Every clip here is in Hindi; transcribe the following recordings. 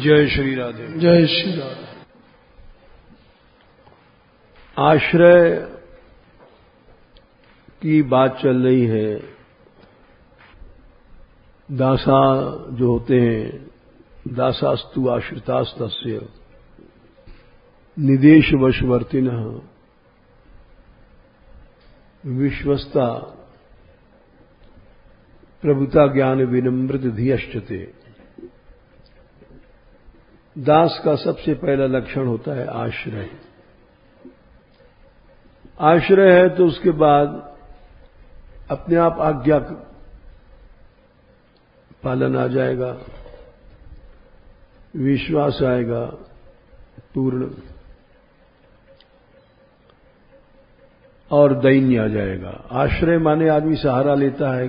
जय श्री राधे। जय श्री राधे। आश्रय की बात चल रही है। दासा जो होते हैं, दासास्तु आश्रितास्तस्य निदेश वशवर्तिनः विश्वस्ता प्रभुता ज्ञान विनम्रत धियश्चते। दास का सबसे पहला लक्षण होता है आश्रय। आश्रय है तो उसके बाद अपने आप आज्ञा पालन आ जाएगा, विश्वास आएगा पूर्ण, और दैन्य आ जाएगा। आश्रय माने आदमी सहारा लेता है,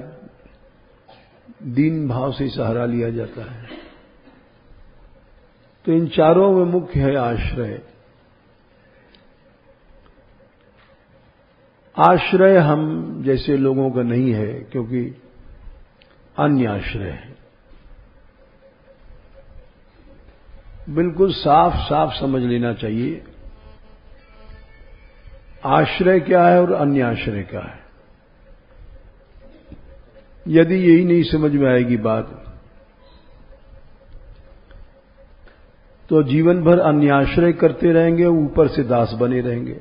दीन भाव से सहारा लिया जाता है। तो इन चारों में मुख्य है आश्रय। आश्रय हम जैसे लोगों का नहीं है, क्योंकि अन्य आश्रय है। बिल्कुल साफ साफ समझ लेना चाहिए आश्रय क्या है और अन्य आश्रय क्या है। यदि यही नहीं समझ में आएगी बात, तो जीवन भर अन्याश्रय करते रहेंगे, ऊपर से दास बने रहेंगे।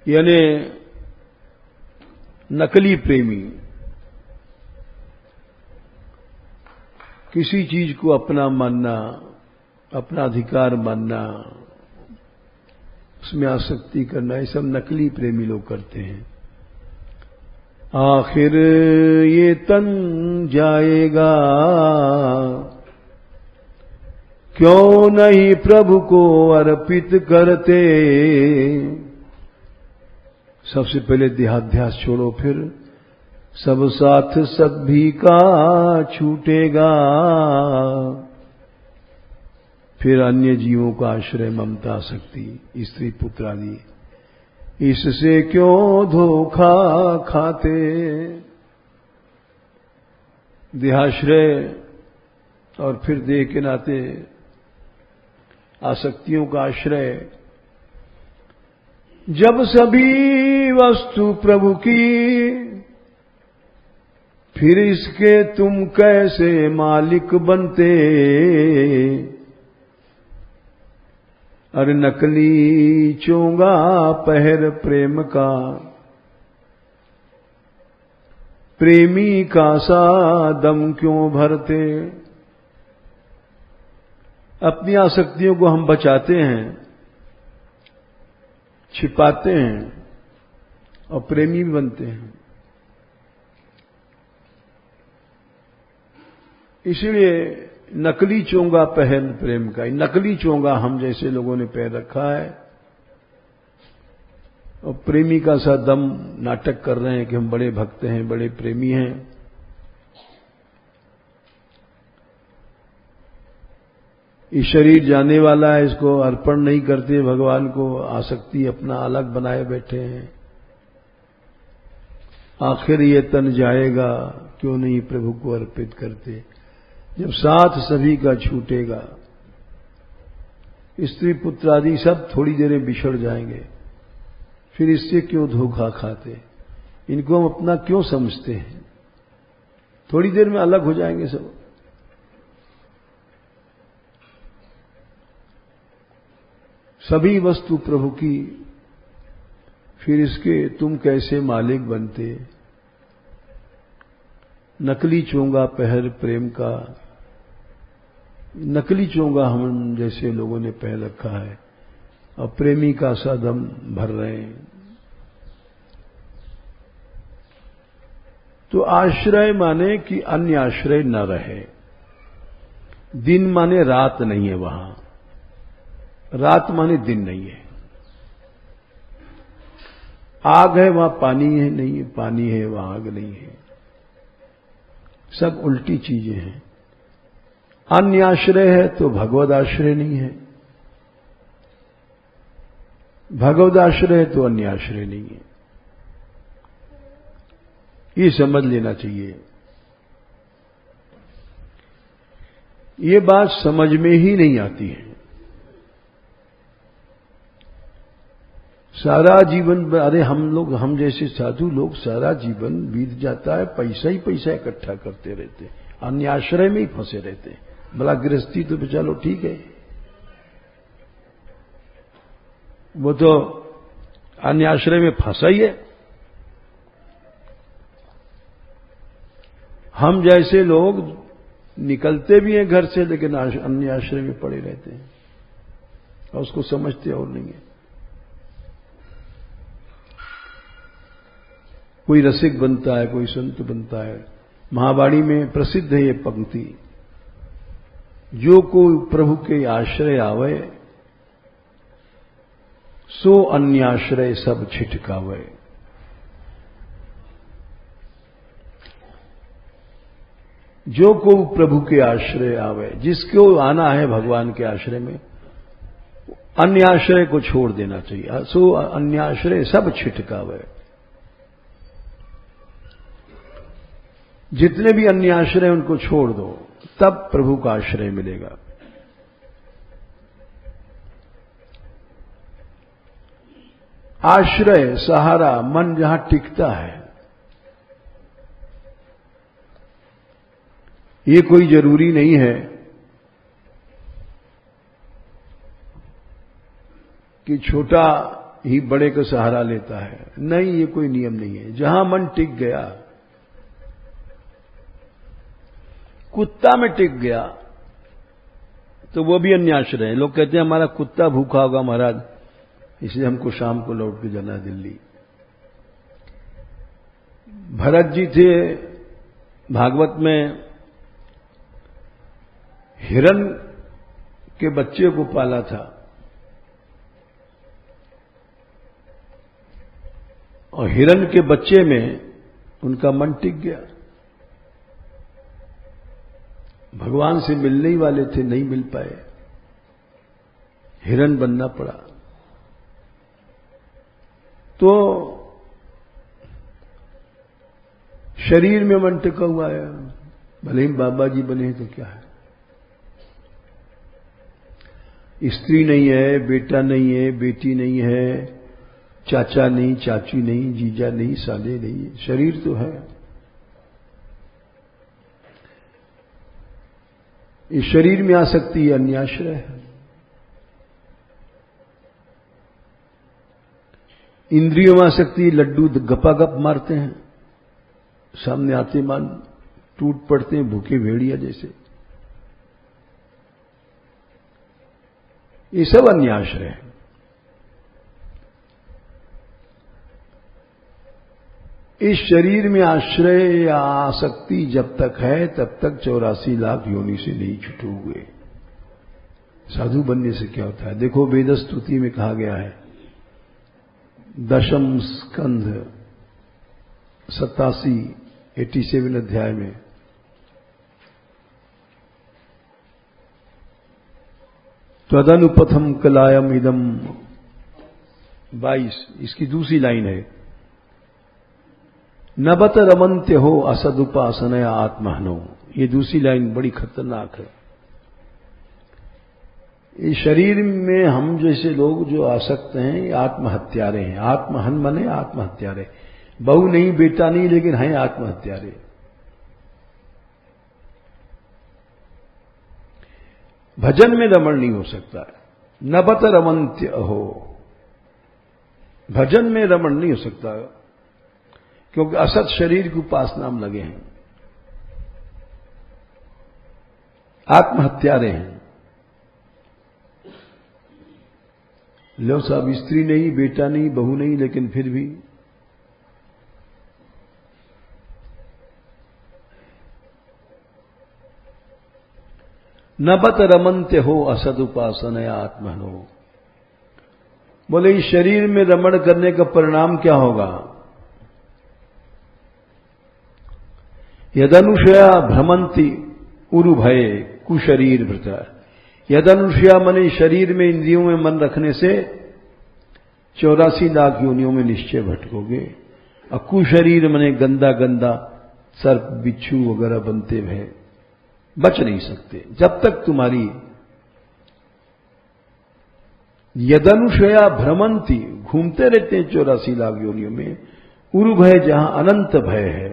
यानी नकली प्रेमी किसी चीज को अपना मानना, अपना अधिकार मानना, उसमें आसक्ति करना, ये सब नकली प्रेमी लोग करते हैं। आखिर ये तन जाएगा, क्यों नहीं प्रभु को अर्पित करते। सबसे पहले देहाध्यास छोड़ो, फिर सब साथ सभी का छूटेगा। फिर अन्य जीवों का आश्रय, ममता, शक्ति, स्त्री पुत्र आदि, इससे क्यों धोखा खाते। देहाश्रय और फिर देह के नाते आसक्तियों का आश्रय। जब सभी वस्तु प्रभु की, फिर इसके तुम कैसे मालिक बनते। अरे नकली चोंगा पहर प्रेम का, प्रेमी का सा दम क्यों भरते। अपनी आसक्तियों को हम बचाते हैं, छिपाते हैं और प्रेमी भी बनते हैं। इसलिए नकली चोंगा पहन प्रेम का, नकली चोंगा हम जैसे लोगों ने पहन रखा है, और प्रेमी का सा दम नाटक कर रहे हैं कि हम बड़े भक्त हैं, बड़े प्रेमी हैं। ये शरीर जाने वाला है, इसको अर्पण नहीं करते भगवान को, आसक्ति अपना अलग बनाए बैठे हैं। आखिर ये तन जाएगा, क्यों नहीं प्रभु को अर्पित करते। जब साथ सभी का छूटेगा, स्त्री पुत्र आदि सब थोड़ी देर में बिछड़ जाएंगे, फिर इससे क्यों धोखा खाते। इनको हम अपना क्यों समझते हैं। थोड़ी देर में अलग हो जाएंगे सब। सभी वस्तु प्रभु की, फिर इसके तुम कैसे मालिक बनते। नकली चोंगा पहर प्रेम का, नकली चोंगा हम जैसे लोगों ने पहन रखा है, और प्रेमी का सा दम भर रहे हैं। तो आश्रय माने कि अन्य आश्रय न रहे। दिन माने रात नहीं है वहां, रात माने दिन नहीं है। आग है वहां पानी है नहीं है, पानी है वहां आग नहीं है। सब उल्टी चीजें हैं। अन्य आश्रय है तो भगवद आश्रय नहीं है, भगवद आश्रय है तो अन्य आश्रय नहीं है। ये समझ लेना चाहिए। ये बात समझ में ही नहीं आती है। सारा जीवन, अरे हम जैसे साधु लोग सारा जीवन बीत जाता है, पैसा ही पैसा इकट्ठा करते रहते, अन्य आश्रय में ही फंसे रहते। भला गृहस्थी तो चलो ठीक है, वो तो अन्य आश्रय में फंसा ही है। हम जैसे लोग निकलते भी हैं घर से, लेकिन अन्य आश्रय में पड़े रहते हैं और उसको समझते और नहीं है। कोई रसिक बनता है, कोई संत बनता है। महावाणी में प्रसिद्ध है ये पंक्ति, जो कोई प्रभु के आश्रय आवे, सो अन्याश्रय सब छिटकावे। जो को प्रभु के आश्रय आवे, जिसको आना है भगवान के आश्रय में, अन्य आश्रय को छोड़ देना चाहिए। सो अन्य आश्रय सब छिटकावे। जितने भी अन्य आश्रय उनको छोड़ दो, तब प्रभु का आश्रय मिलेगा। आश्रय, सहारा, मन जहां टिकता है, ये कोई जरूरी नहीं है कि छोटा ही बड़े का सहारा लेता है। नहीं, ये कोई नियम नहीं है। जहां मन टिक गया, कुत्ता में टिक गया तो वो भी अन्याश्रय है। लोग कहते हैं हमारा कुत्ता भूखा होगा महाराज, इसलिए हमको शाम को लौट के जाना दिल्ली। भरत जी थे, भागवत में हिरण के बच्चे को पाला था और हिरण के बच्चे में उनका मन टिक गया। भगवान से मिलने ही वाले थे, नहीं मिल पाए, हिरण बनना पड़ा। तो शरीर में मन टिका हुआ है, भले ही बाबा जी बने तो क्या है। स्त्री नहीं है, बेटा नहीं है, बेटी नहीं है, चाचा नहीं, चाची नहीं, जीजा नहीं, साले नहीं, शरीर तो है। इस शरीर में आसक्ति अन्याश्रय है। इंद्रियों में आसक्ति, लड्डू गपागप मारते हैं, सामने आते मान टूट पड़ते हैं, भूखे भेड़िया जैसे। ये सब अन्याश्रय है। इस शरीर में आश्रय या आसक्ति जब तक है, तब तक 84 लाख योनि से नहीं छूटोगे। साधु बनने से क्या होता है? देखो, वेद स्तुति में कहा गया है, 10 स्कंध 87 अध्याय में, त्वदनुपथम कलायम इदम 22, इसकी दूसरी लाइन है, नबत रमन्त्य हो असदुपासनया आत्महनो। ये दूसरी लाइन बड़ी खतरनाक है। इस शरीर में हम जैसे लोग जो आसक्त हैं, ये आत्महत्यारे हैं। आत्महन मने आत्महत्यारे, बहू नहीं, बेटा नहीं, लेकिन हैं आत्महत्यारे। भजन में रमण नहीं हो सकता है। नबत रमन्त्य हो, भजन में रमण नहीं हो सकता, क्योंकि असत शरीर की उपासना में लगे हैं, आत्महत्यारे हैं। लो साहब, स्त्री नहीं, बेटा नहीं, बहू नहीं, लेकिन फिर भी नबत रमन्त्य हो असदुपासनया आत्मनो। बोले इस शरीर में रमण करने का परिणाम क्या होगा? यदनुषया भ्रमंती उरुभये कुशरीर भृता। यदनुषया मने शरीर में, इंद्रियों में मन रखने से 84 लाख योनियों में निश्चय भटकोगे। और कुशरीर मने गंदा गंदा सर्प, बिच्छू वगैरह बनते हैं। बच नहीं सकते। जब तक तुम्हारी यदनुशया भ्रमंती, घूमते रहते हैं 84 लाख योनियों में, उरु भय जहां अनंत भय है।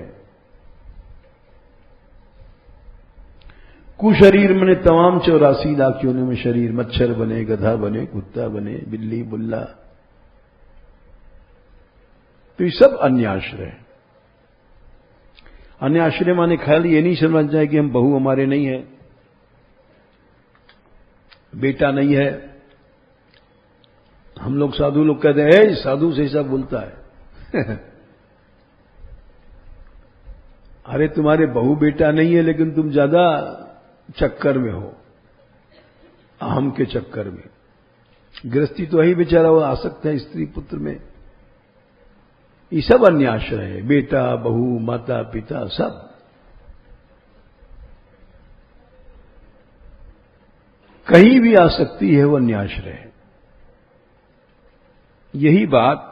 कुशरीर में तमाम 84 लाख योनियों में शरीर, मच्छर बने, गधा बने, कुत्ता बने, बिल्ली, बुल्ला, तो ये सब अन्याश्रय। अन्याश्रय माने ख्याल ये नहीं समझ जाए कि हम बहू हमारे नहीं है, बेटा नहीं है। हम लोग साधु लोग कहते हैं साधु से ऐसा बोलता है अरे तुम्हारे बहू बेटा नहीं है, लेकिन तुम ज्यादा चक्कर में हो, अहम के चक्कर में। गृहस्थी तो यही बेचारा वो आसक्त है स्त्री पुत्र में। ये सब अन्याश्रय है, बेटा, बहू, माता, पिता, सब। कहीं भी आसक्ति है वो अन्याश्रय है। यही बात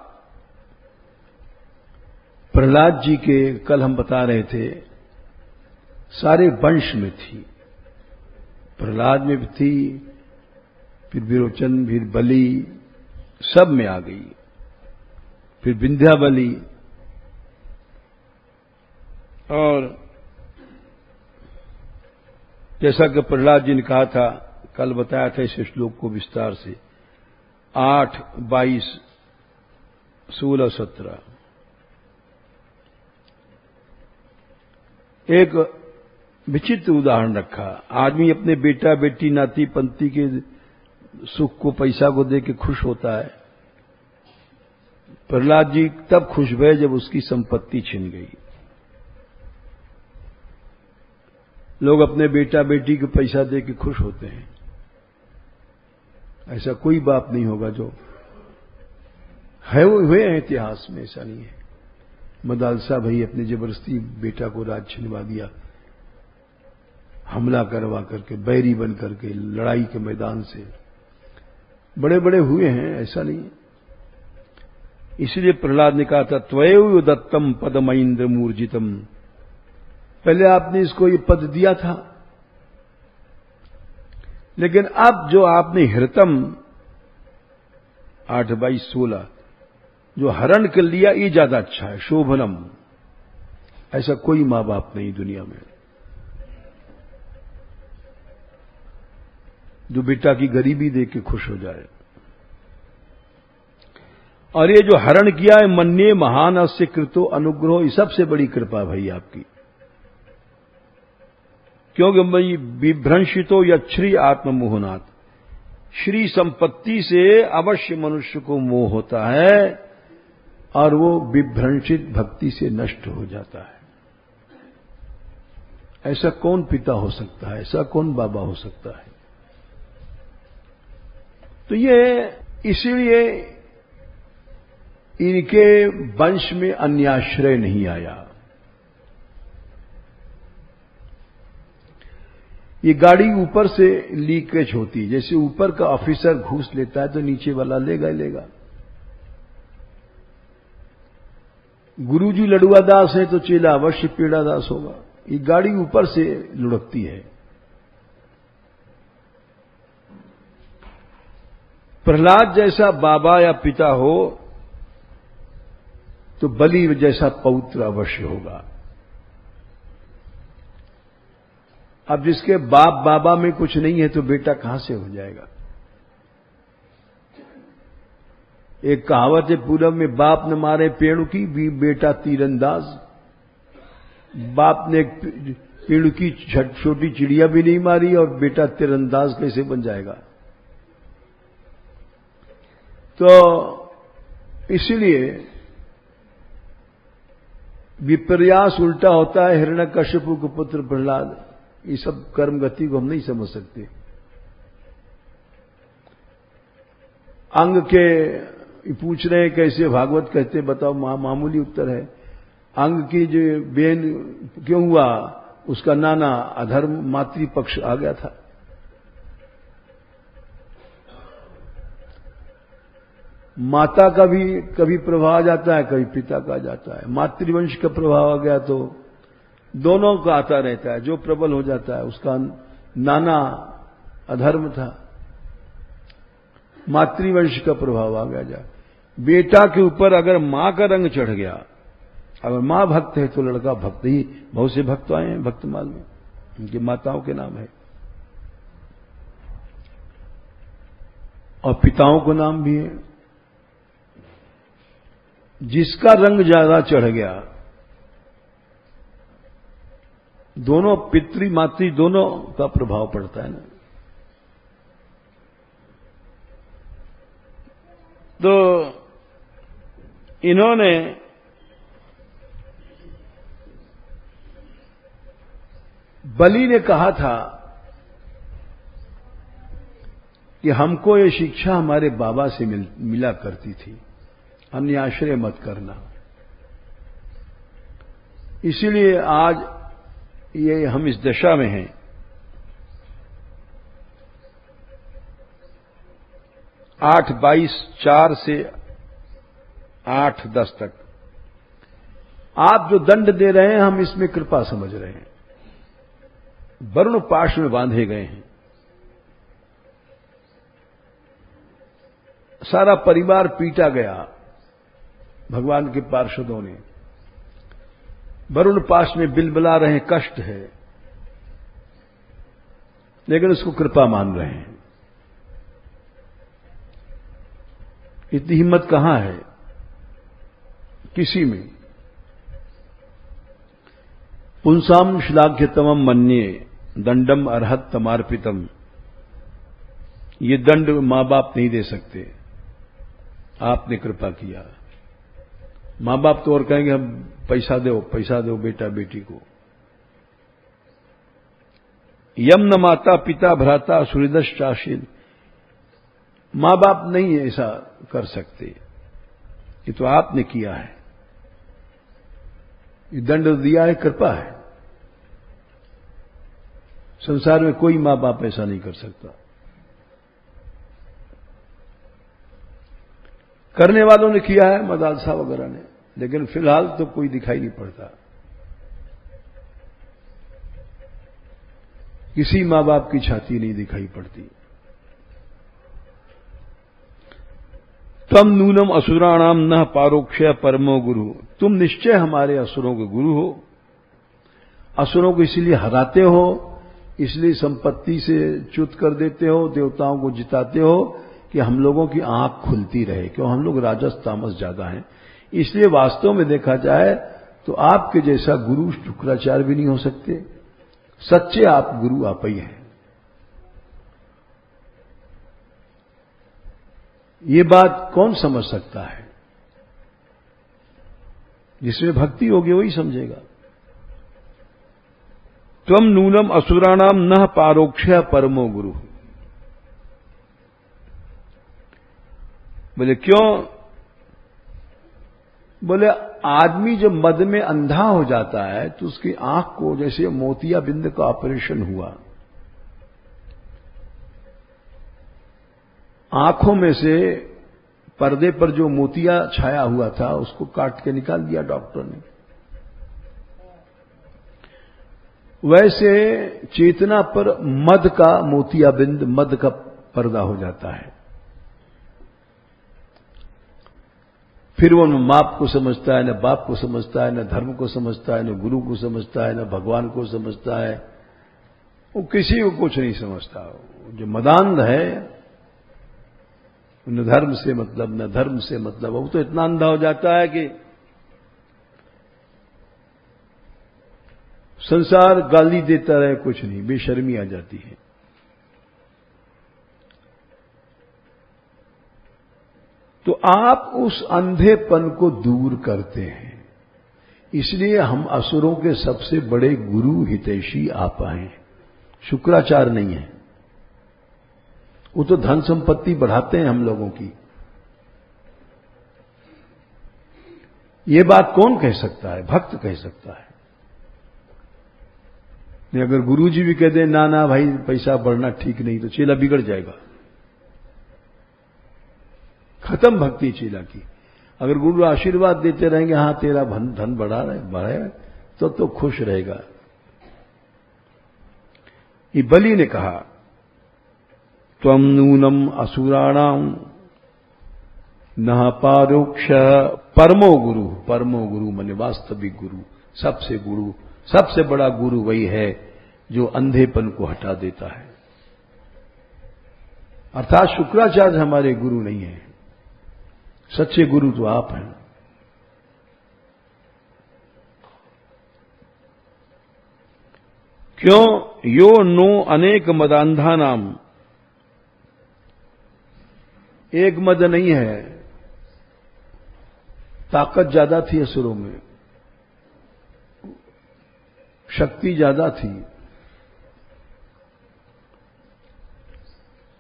प्रहलाद जी के कल हम बता रहे थे, सारे वंश में थी। प्रहलाद में भी थी, फिर विरोचन, फिर बलि, सब में आ गई, फिर विंध्याबली। और जैसा कि प्रहलाद जी ने कहा था, कल बताया था इस श्लोक को विस्तार से, 8, 22, 16, 17। एक विचित्र उदाहरण रखा। आदमी अपने बेटा, बेटी, नाती, पंती के सुख को, पैसा को दे के खुश होता है। प्रहलाद जी तब खुश हुए जब उसकी संपत्ति छिन गई। लोग अपने बेटा बेटी को पैसा दे के खुश होते हैं, ऐसा कोई बाप नहीं होगा जो है। वो हुए हैं इतिहास में, ऐसा नहीं है। मदालसा भाई अपनी जबरदस्ती बेटा को राज छिनवा दिया, हमला करवा करके, बैरी बन करके, लड़ाई के मैदान से। बड़े बड़े हुए हैं, ऐसा नहीं है। इसलिए प्रहलाद ने कहा था, त्वयैव दत्तम पदमैन्द्र मूर्जितम। पहले आपने इसको ये पद दिया था, लेकिन अब जो आपने हृतम 8, 22, 16 जो हरण कर लिया, ये ज्यादा अच्छा है, शोभनम। ऐसा कोई मां बाप नहीं दुनिया में जो बेटा की गरीबी देख के खुश हो जाए। और ये जो हरण किया है, मन्ये महान अस्य कृतो अनुग्रहो, ये सबसे बड़ी कृपा भाई आपकी। क्योंकि भाई विभ्रंशितो यच्छ्री आत्ममोहनात्, श्री संपत्ति से अवश्य मनुष्य को मोह होता है और वो विभ्रंशित भक्ति से नष्ट हो जाता है। ऐसा कौन पिता हो सकता है, ऐसा कौन बाबा हो सकता है? तो ये इसीलिए इनके वंश में अन्याश्रय नहीं आया। ये गाड़ी ऊपर से लीकेज होती है, जैसे ऊपर का ऑफिसर घूस लेता है तो नीचे वाला लेगा ही लेगा। गुरुजी लड़ुआ दास है तो चेला अवश्य पेड़ा दास होगा। ये गाड़ी ऊपर से लुढ़कती है। प्रहलाद जैसा बाबा या पिता हो तो बलि जैसा पौत्र अवश्य होगा। अब जिसके बाप बाबा में कुछ नहीं है तो बेटा कहां से हो जाएगा? एक कहावत है पूरब में, बाप न मारे पेड़ की भी बेटा तीरंदाज। बाप ने पेड़ की छोटी चिड़िया भी नहीं मारी और बेटा तीरंदाज कैसे बन जाएगा? तो इसलिए विपर्यास उल्टा होता है। हिरण्यकश्यपु के पुत्र प्रहलाद, ये सब कर्म गति को हम नहीं समझ सकते। अंग के पूछ रहे हैं कैसे भागवत कहते, बताओ। मामूली उत्तर है, अंग की जो बेन क्यों हुआ, उसका नाना अधर्म मातृपक्ष आ गया था। माता का भी कभी प्रभाव आ जाता है, कभी पिता का आ जाता है। मातृवंश का प्रभाव आ गया तो दोनों का आता रहता है। जो प्रबल हो जाता है उसका नाना अधर्म था। मातृवंश का प्रभाव आ गया। जा बेटा के ऊपर अगर मां का रंग चढ़ गया, अगर मां भक्त है तो लड़का भक्त ही। बहुत से भक्त आए हैं भक्तमाल में, उनकी माताओं के नाम है, और पिताओं को नाम भी है। जिसका रंग ज्यादा चढ़ गया, दोनों पितृ मातृ दोनों का प्रभाव पड़ता है ना। तो इन्होंने बलि ने कहा था कि हमको ये शिक्षा हमारे बाबा से मिला करती थी, अन्य आश्रय मत करना। इसीलिए आज ये हम इस दशा में हैं। 8:22:4 से 8:10 तक आप जो दंड दे रहे हैं, हम इसमें कृपा समझ रहे हैं। वरुण पाश में बांधे गए हैं, सारा परिवार पीटा गया भगवान के पार्षदों ने। वरुण पाश में बिलबिला रहे हैं, कष्ट है, लेकिन उसको कृपा मान रहे हैं। इतनी हिम्मत कहां है किसी में। पुंसाम श्लाघ्यतमम मन्ये दंडम अर्हत तमार्पितम। ये दंड मां बाप नहीं दे सकते, आपने कृपा किया। मां बाप तो और कहेंगे हम पैसा दो बेटा बेटी को। यम न माता पिता भ्राता सूर्यदश चाशील। मां बाप नहीं ऐसा कर सकते, ये तो आपने किया है। ये दंड दिया है, कृपा है। संसार में कोई मां बाप ऐसा नहीं कर सकता। करने वालों ने किया है, मदालसा वगैरह ने, लेकिन फिलहाल तो कोई दिखाई नहीं पड़ता। किसी मां बाप की छाती नहीं दिखाई पड़ती। तम नूनम असुराणाम न पारोक्ष परमो गुरु। तुम निश्चय हमारे असुरों के गुरु हो। असुरों को इसलिए हराते हो, इसलिए संपत्ति से च्युत कर देते हो, देवताओं को जिताते हो कि हम लोगों की आंख खुलती रहे, क्यों हम लोग राजस तामस ज्यादा हैं। इसलिए वास्तव में देखा जाए तो आपके जैसा गुरु शुक्राचार्य भी नहीं हो सकते। सच्चे आप गुरु आप ही हैं। ये बात कौन समझ सकता है? जिसमें भक्ति होगी वही समझेगा। त्वम नूनम असुराणाम न पारोक्ष परमो गुरु। बोले क्यों? बोले आदमी जब मद में अंधा हो जाता है तो उसकी आंख को, जैसे मोतिया बिंद का ऑपरेशन हुआ, आंखों में से पर्दे पर जो मोतिया छाया हुआ था उसको काट के निकाल दिया डॉक्टर ने। वैसे चेतना पर मद का मोतिया बिंद, मद का पर्दा हो जाता है। फिर वो न माप को समझता है, न बाप को समझता है, न धर्म को समझता है, न गुरु को समझता है, न भगवान को समझता है। वो किसी को कुछ नहीं समझता। जो मदांध है, न धर्म से मतलब, न धर्म से मतलब, वो तो इतना अंधा हो जाता है कि संसार गाली देता रहे कुछ नहीं, बेशर्मी आ जाती है। तो आप उस अंधेपन को दूर करते हैं। इसलिए हम असुरों के सबसे बड़े गुरु हितैषी आप हैं, शुक्राचार्य नहीं है। वो तो धन संपत्ति बढ़ाते हैं हम लोगों की। ये बात कौन कह सकता है? भक्त कह सकता है। नहीं, अगर गुरु जी भी कह दें ना ना भाई पैसा बढ़ना ठीक नहीं, तो चेला बिगड़ जाएगा। खत्म भक्ति चेला की। अगर गुरु आशीर्वाद देते रहेंगे, हाँ तेरा धन बढ़ा रहे, तो खुश रहेगा। ये बलि ने कहा, त्वं नूनम असुराणाम न पारोक्ष परमो गुरु माने वास्तविक गुरु, सबसे बड़ा गुरु वही है जो अंधेपन को हटा देता है। अर्थात शुक्राचार्य हमारे गुरु नहीं है, सच्चे गुरु तो आप हैं। क्यों? यो नो अनेक मदांधा नाम, एक मद नहीं है, ताकत ज्यादा थी असुरों में, शक्ति ज्यादा थी।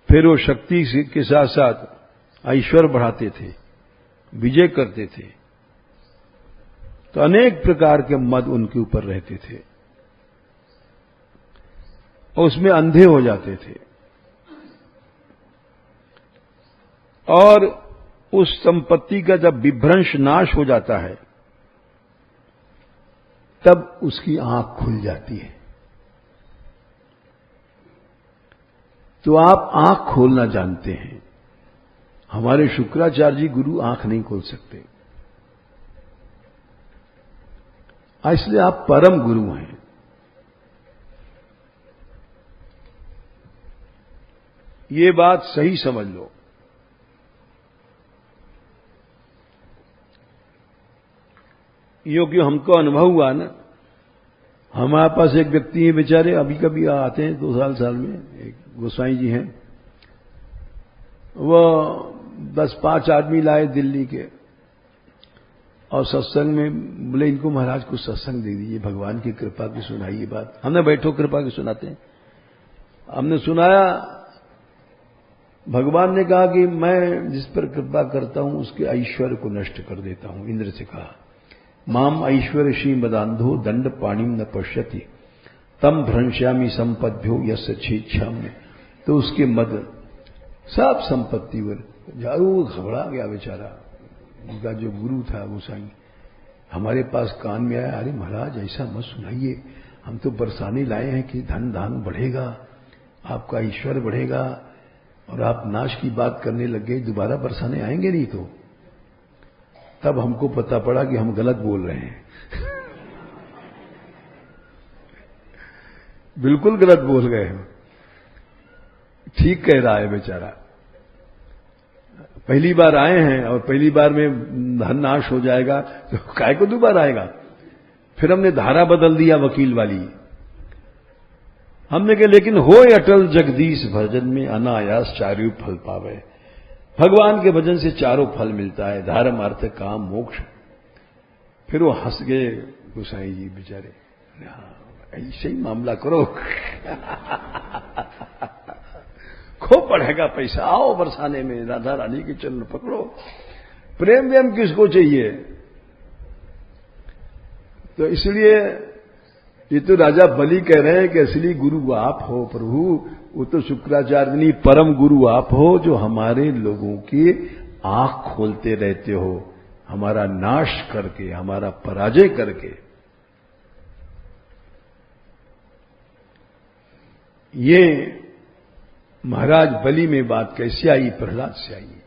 फिर वो शक्ति के साथ साथ ऐश्वर्य बढ़ाते थे, विजय करते थे, तो अनेक प्रकार के मद उनके ऊपर रहते थे और उसमें अंधे हो जाते थे। और उस संपत्ति का जब विभ्रंश नाश हो जाता है तब उसकी आंख खुल जाती है। तो आप आंख खोलना जानते हैं, हमारे शुक्राचार्य जी गुरु आंख नहीं खोल सकते, इसलिए आप परम गुरु हैं। ये बात सही समझ लो। क्यों हमको अनुभव हुआ ना, हमारे पास एक व्यक्ति है बेचारे, अभी कभी आते हैं 2 साल में, एक गोसाई जी हैं, वो 10-5 आदमी लाए दिल्ली के और सत्संग में बोले इनको महाराज कुछ सत्संग दे दीजिए, भगवान की कृपा की सुनाइए बात। हमने बैठो कृपा की सुनाते हैं। हमने सुनाया, भगवान ने कहा कि मैं जिस पर कृपा करता हूं उसके ऐश्वर्य को नष्ट कर देता हूं। इंद्र से कहा, माम ऐश्वर्य श्रीमदांधो दंड पाणिम न पश्यति तम भ्रंश्यामी संपद्भ्यो यस्य छेच्छाम्य। तो उसके मद सब संपत्ति पर जारू घबरा गया बेचारा। उनका जो गुरु था गोसाई हमारे पास कान में आया, अरे महाराज ऐसा मत सुनाइए, हम तो बरसाने लाए हैं कि धन धान बढ़ेगा, आपका ईश्वर बढ़ेगा, और आप नाश की बात करने लग गए, दोबारा बरसाने आएंगे नहीं। तो तब हमको पता पड़ा कि हम गलत बोल रहे हैं। बिल्कुल गलत बोल गए हम, ठीक कह रहा है बेचारा। पहली बार आए हैं और पहली बार में धन नाश हो जाएगा तो काय को दोबारा आएगा। फिर हमने धारा बदल दिया वकील वाली। हमने कहा लेकिन होय अटल जगदीश भजन में अनायास चारों फल पावे। भगवान के भजन से चारों फल मिलता है, धर्म अर्थ काम मोक्ष। फिर वो हंस गए गोसाई जी बेचारे, ऐसे ही मामला करो। खूब बढ़ेगा पैसा, आओ बरसाने में, राधा रानी के चरण पकड़ो। प्रेम व्रेम किसको चाहिए? तो इसलिए ये तो राजा बलि कह रहे हैं कि असली गुरु आप हो प्रभु, वो तो शुक्राचार्य नहीं, परम गुरु आप हो जो हमारे लोगों की आंख खोलते रहते हो, हमारा नाश करके, हमारा पराजय करके। ये महाराज बलि में बात कैसे आई? प्रहलाद से आई।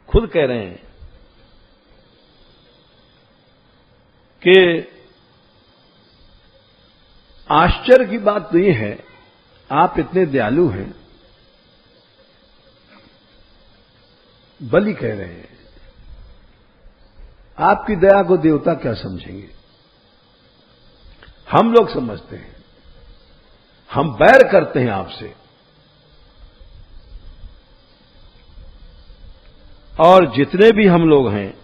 खुद कह रहे हैं कि आश्चर्य की बात तो ये है, आप इतने दयालु हैं। बलि कह रहे हैं आपकी दया को देवता क्या समझेंगे? हम लोग समझते हैं, हम बैर करते हैं आपसे, और जितने भी हम लोग हैं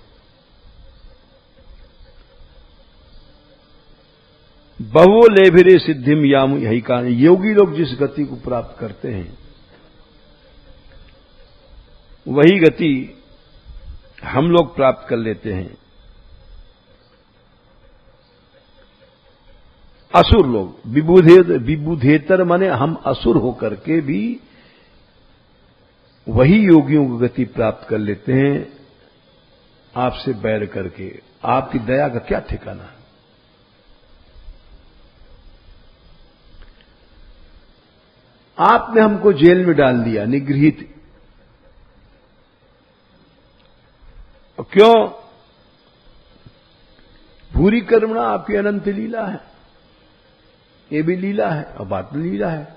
बहु लेभिरे सिद्धिम याम, यही कहा। योगी लोग जिस गति को प्राप्त करते हैं वही गति हम लोग प्राप्त कर लेते हैं। असुर लोग विबुधेतर माने हम असुर होकर के भी वही योगियों की गति प्राप्त कर लेते हैं आपसे बैर करके। आपकी दया का क्या ठिकाना है? आपने हमको जेल में डाल दिया, निगृहित। क्यों? भूरि कर्मणा आपकी अनंत लीला है। ये भी लीला है और बात भी लीला है।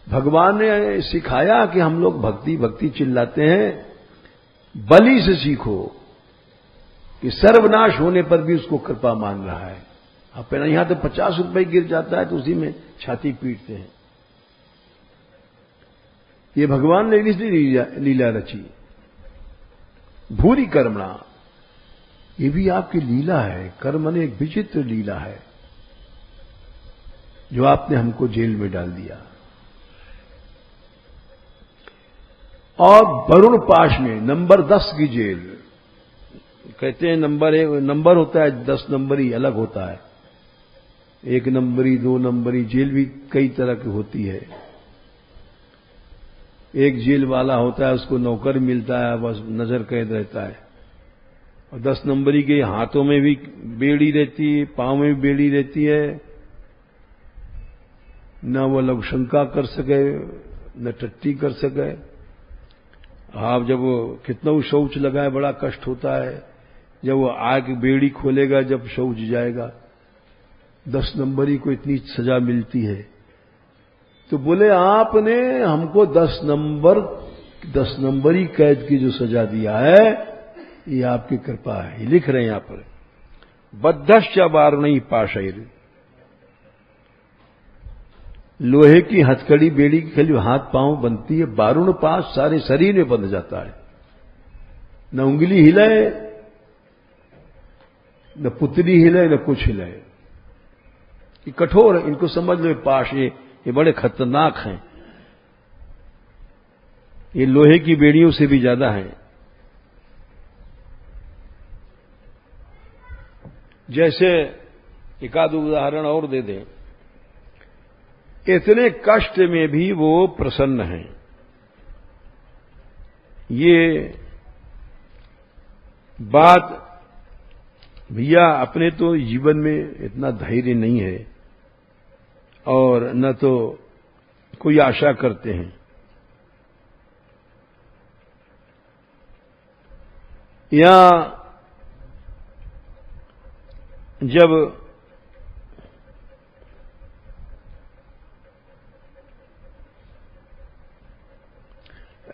भगवान ने सिखाया कि हम लोग भक्ति भक्ति चिल्लाते हैं, बलि से सीखो कि सर्वनाश होने पर भी उसको कृपा मान रहा है। अपना यहां तो 50 रुपए गिर जाता है तो उसी में छाती पीटते हैं। ये भगवान ने इसलिए लीला रची। भूरि कर्मणा, ये भी आपकी लीला है। कर्म ने एक विचित्र लीला है जो आपने हमको जेल में डाल दिया। और वरुण पाश में नंबर 10 की जेल, कहते हैं नंबर होता है, 10 नंबरी अलग होता है। 1 नंबरी 2 नंबरी जेल भी कई तरह की होती है। एक जेल वाला होता है, उसको नौकर मिलता है, बस नजर कैद रहता है। और 10 नंबरी के हाथों में भी बेड़ी रहती है, पांव में भी बेड़ी रहती है। न वो लोग शंका कर सके, न टट्टी कर सके। आप जब वो कितना शौच लगाए, बड़ा कष्ट होता है। जब वो आग बेड़ी खोलेगा, जब शौच जाएगा, 10 नंबरी को इतनी सजा मिलती है। तो बोले आपने हमको 10 नंबरी कैद की जो सजा दिया है, ये आपकी कृपा है। ये लिख रहे हैं यहां पर, बद्धश्च वारुणी पाशैर। लोहे की हथकड़ी बेड़ी की खाली हाथ पांव बनती है, वारुण पाश सारे शरीर में बंध जाता है। न उंगली हिले, न पुतली हिले, न कुछ हिले। ये कठोर है, इनको समझ लो। पाश ये बड़े खतरनाक हैं। ये लोहे की बेड़ियों से भी ज्यादा हैं। जैसे एक आध उदाहरण और दे दें, इतने कष्ट में भी वो प्रसन्न हैं। ये बात भैया अपने तो जीवन में इतना धैर्य नहीं है और न तो कोई आशा करते हैं। या जब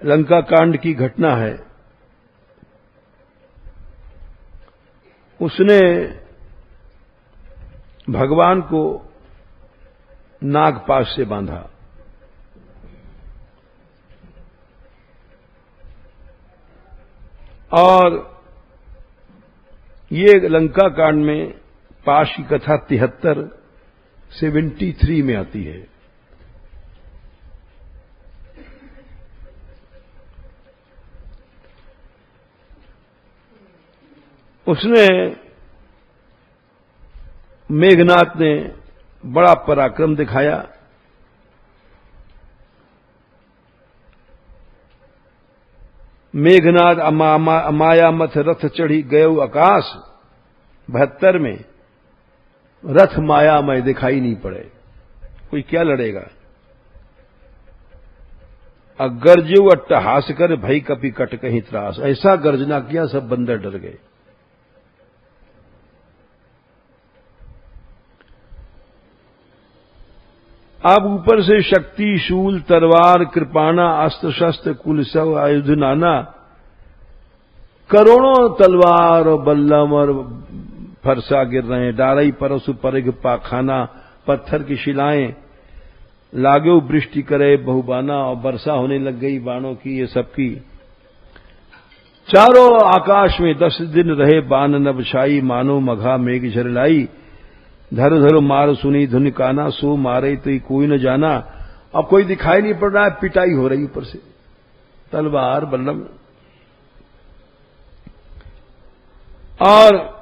लंका कांड की घटना है, उसने भगवान को नागपाश से बांधा। और ये लंका कांड में पाश की कथा 73 में आती है। उसने मेघनाथ ने बड़ा पराक्रम दिखाया। मेघनाथ माया मथ रथ चढ़ी गयो आकाश। 72 में रथ माया में दिखाई नहीं पड़े, कोई क्या लड़ेगा। गर्जो अट्टहास कर भई कपि कट कहीं त्रास। ऐसा गर्जना किया, सब बंदर डर गए। अब ऊपर से शक्ति, शूल, तलवार, कृपाणा, अस्त्र शस्त्र, कुल सब आयुध नाना, करोड़ों तलवार और बल्लम और फरसा गिर रहे हैं। डारई परसु परिग पाखाना, पत्थर की शिलाएं लागो वृष्टि करे बहुबाना, और वर्षा होने लग गई बाणों की, ये सबकी। चारों आकाश में 10 दिन रहे बान नभ छाई, मानो मघा मेघ झरलाई। धर धर मार सुनी धुन काना, सो मारे तो कोई न जाना। अब कोई दिखाई नहीं पड़ रहा है, पिटाई हो रही ऊपर से, तलवार बल्लम। और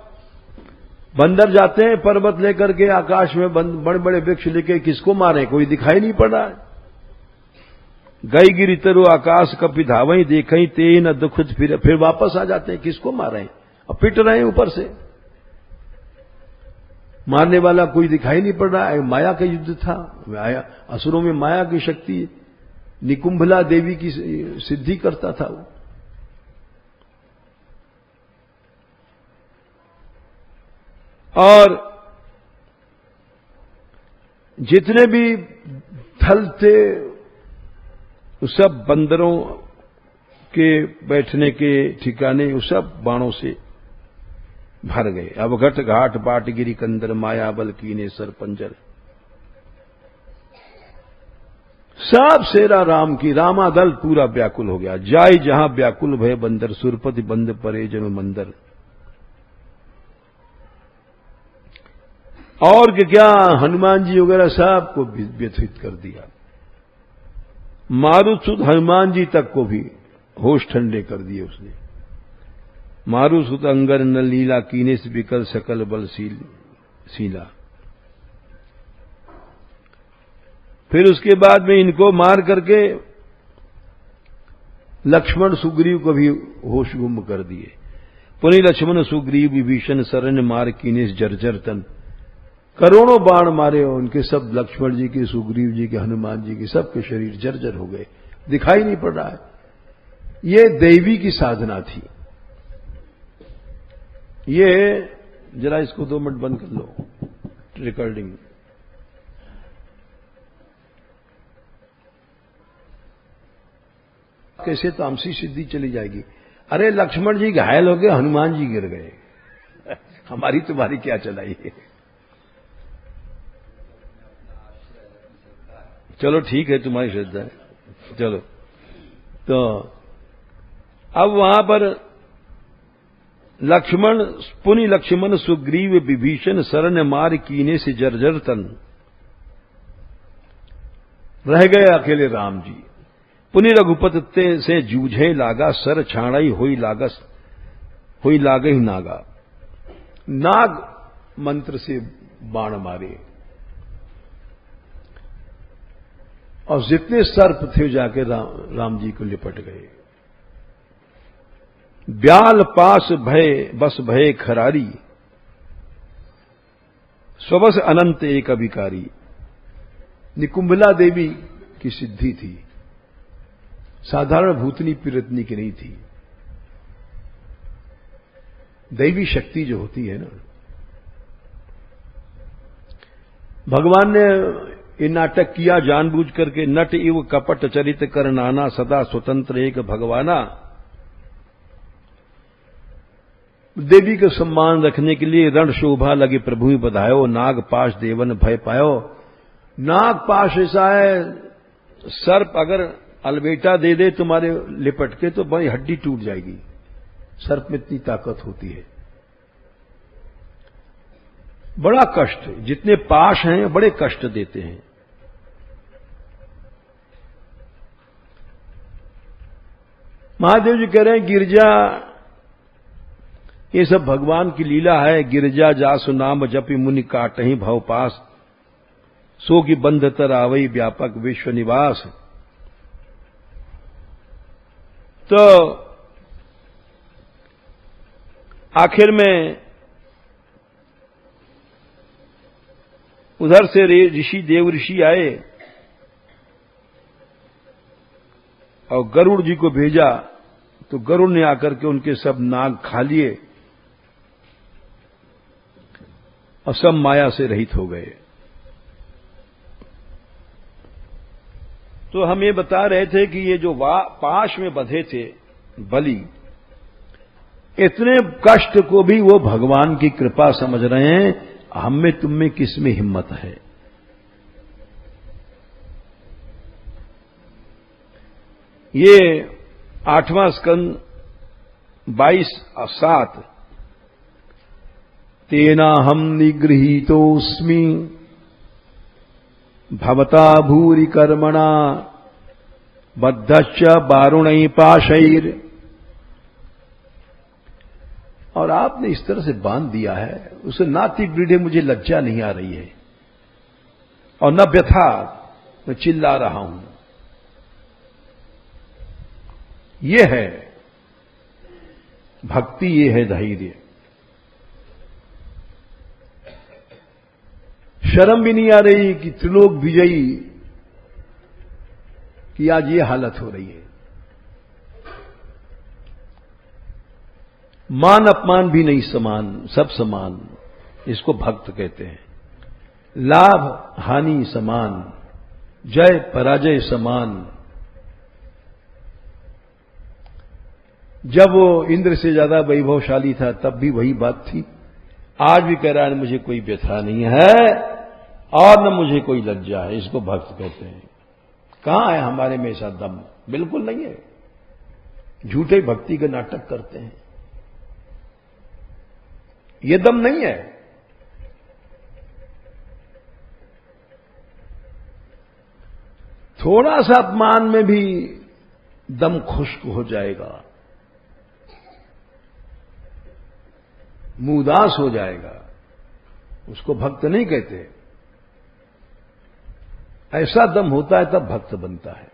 बंदर जाते हैं पर्वत लेकर के आकाश में, बड़े बड़े वृक्ष लेके, किसको मारे, कोई दिखाई नहीं पड़ रहा है। गई गिरी तरु आकाश कपि धावई, देखई ते न दुखुत। फिर वापस आ जाते हैं, किसको मारे, और पिट रहे हैं ऊपर से। मारने वाला कोई दिखाई नहीं पड़ रहा है, माया का युद्ध था। असुरों में माया की शक्ति, निकुंभला देवी की सिद्धि करता था वो। और जितने भी थल थे सब बंदरों के बैठने के ठिकाने वो सब बाणों से भर गए। अब घट घाट बाट गिरी कंदर माया बल कीने सर पंजर। सब सेरा राम की, रामादल पूरा व्याकुल हो गया। जाय जहां व्याकुल भय बंदर, सुरपति बंद परे जन मंदर। और क्या हनुमान जी वगैरह सबको व्यथित कर दिया। मारुतसुत हनुमान जी तक को भी होश ठंडे कर दिए उसने। मारुतसुत अंगर न लीला कीने से विकल सकल बल सीला। फिर उसके बाद में इनको मार करके लक्ष्मण सुग्रीव को भी होश गुम कर दिए। पुनि लक्ष्मण सुग्रीव विभीषण शरण मार कीने जर्जर तन। करोड़ों बाण मारे उनके, सब लक्ष्मण जी के, सुग्रीव जी के, हनुमान जी के, सबके शरीर जर्जर हो गए, दिखाई नहीं पड़ रहा है। ये देवी की साधना थी। ये जरा इसको 2 मिनट बंद कर लो रिकॉर्डिंग। कैसे तामसी सिद्धि चली जाएगी। अरे लक्ष्मण जी घायल हो गए, हनुमान जी गिर गए, हमारी तुम्हारी क्या चलाई है। चलो ठीक है, तुम्हारी श्रद्धा है, चलो। तो अब वहां पर लक्ष्मण, पुनि लक्ष्मण सुग्रीव विभीषण शरण मार कीने से जर्जर तन। रह गए अकेले राम जी। पुनि रघुपति से जूझे लागा, सर छाड़ई होई लागस, होई लागे ही नागा। नाग मंत्र से बाण मारे और जितने सर्प थे जाके राम जी को लिपट गए। ब्याल पास भय बस भय खरारी, स्वबस अनंत एक अभिकारी। निकुंभला देवी की सिद्धि थी, साधारण भूतनी पिरतनी की नहीं थी। दैवी शक्ति जो होती है ना, भगवान ने ये नाटक किया जानबूझ करके। नट इव कपट चरित कर नाना, सदा स्वतंत्र एक भगवाना। देवी का सम्मान रखने के लिए रण शोभा लगे प्रभु ही बधायो, नाग पाश देवन भय पायो। नाग पाश ऐसा है, सर्प अगर अलबेटा दे दे तुम्हारे लिपट के तो बड़ी हड्डी टूट जाएगी। सर्प में इतनी ताकत होती है। बड़ा कष्ट, जितने पाश हैं बड़े कष्ट देते हैं। महादेव जी कह रहे हैं गिरजा, ये सब भगवान की लीला है। गिरजा जासु नाम जपि मुनि काटहि भव पास, सो की बंध तर आवई व्यापक विश्व निवास। तो आखिर में उधर से ऋषि देव ऋषि आए और गरुड़ जी को भेजा, तो गरुड़ ने आकर के उनके सब नाग खा लिए और सब माया से रहित हो गए। तो हम ये बता रहे थे कि ये जो पाश में बंधे थे बलि, इतने कष्ट को भी वो भगवान की कृपा समझ रहे हैं। हम में तुम में किस में हिम्मत है। ये 8वां स्कंद 22:7। तेना हम निगृहीतोस्मि भवता भूरि कर्मणा, बद्धश्च वारुणै पाशैर। और आपने इस तरह से बांध दिया है, उसे नाती वृद्धे मुझे लज्जा नहीं आ रही है और न व्यथा, मैं चिल्ला रहा हूं। ये है भक्ति, ये है धैर्य। शर्म भी नहीं आ रही कि त्रिलोक विजयी कि आज ये हालत हो रही है। मान अपमान भी नहीं समान, सब समान, इसको भक्त कहते हैं। लाभ हानि समान, जय पराजय समान। जब वो इंद्र से ज्यादा वैभवशाली था तब भी वही बात थी, आज भी कह रहा है मुझे कोई व्यथा नहीं है और न मुझे कोई लज्जा है, इसको भक्त कहते हैं। कहां है हमारे में ऐसा दम? बिल्कुल नहीं है, झूठे भक्ति का नाटक करते हैं, ये दम नहीं है। थोड़ा सा अपमान में भी दम खुश्क हो जाएगा, मुंह उदास हो जाएगा, उसको भक्त नहीं कहते। ऐसा दम होता है तब भक्त बनता है।